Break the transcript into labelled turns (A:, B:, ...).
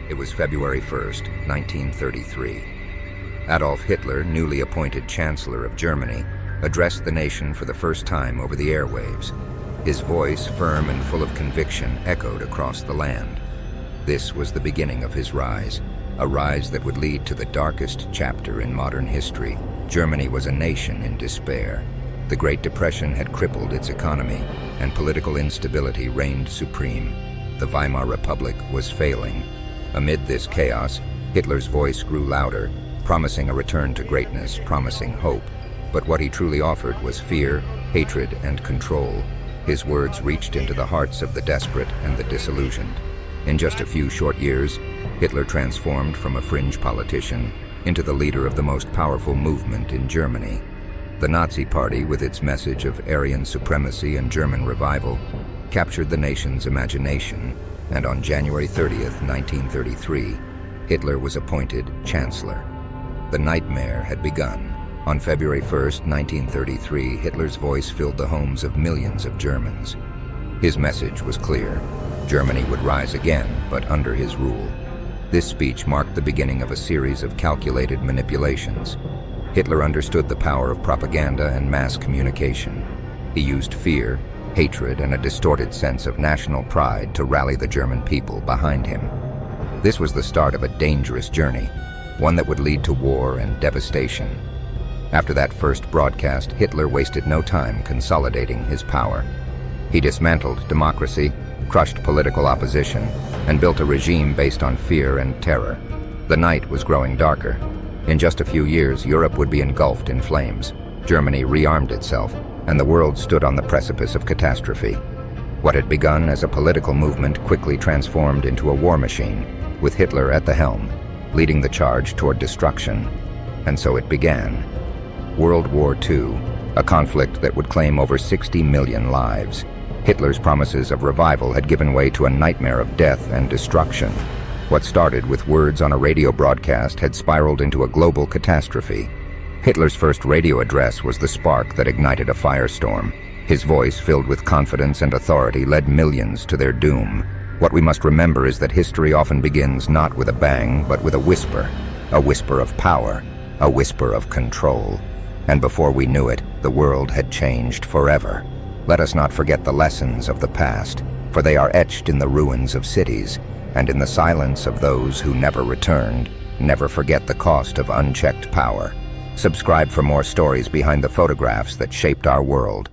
A: It was February 1st, 1933. Adolf Hitler, newly appointed Chancellor of Germany, addressed the nation for the first time over the airwaves. His voice, firm and full of conviction, echoed across the land. This was the beginning of his rise, a rise that would lead to the darkest chapter in modern history. Germany was a nation in despair. The Great Depression had crippled its economy, and political instability reigned supreme. The Weimar Republic was failing. Amid this chaos, Hitler's voice grew louder, promising a return to greatness, promising hope. But what he truly offered was fear, hatred, and control. His words reached into the hearts of the desperate and the disillusioned. In just a few short years, Hitler transformed from a fringe politician into the leader of the most powerful movement in Germany. The Nazi Party, with its message of Aryan supremacy and German revival, captured the nation's imagination, and on January 30th, 1933, Hitler was appointed Chancellor. The nightmare had begun. On February 1st, 1933, Hitler's voice filled the homes of millions of Germans. His message was clear. Germany would rise again, but under his rule. This speech marked the beginning of a series of calculated manipulations. Hitler understood the power of propaganda and mass communication. He used fear, hatred, and a distorted sense of national pride to rally the German people behind him. This was the start of a dangerous journey, one that would lead to war and devastation. After that first broadcast, Hitler wasted no time consolidating his power. He dismantled democracy, crushed political opposition, and built a regime based on fear and terror. The night was growing darker. In just a few years, Europe would be engulfed in flames. Germany rearmed itself, and the world stood on the precipice of catastrophe. What had begun as a political movement quickly transformed into a war machine, with Hitler at the helm, leading the charge toward destruction. And so it began. World War II, a conflict that would claim over 60 million lives. Hitler's promises of revival had given way to a nightmare of death and destruction. What started with words on a radio broadcast had spiraled into a global catastrophe. Hitler's first radio address was the spark that ignited a firestorm. His voice, filled with confidence and authority, led millions to their doom. What we must remember is that history often begins not with a bang, but with a whisper of power, a whisper of control. And before we knew it, the world had changed forever. Let us not forget the lessons of the past, for they are etched in the ruins of cities, and in the silence of those who never returned. Never forget the cost of unchecked power. Subscribe for more stories behind the photographs that shaped our world.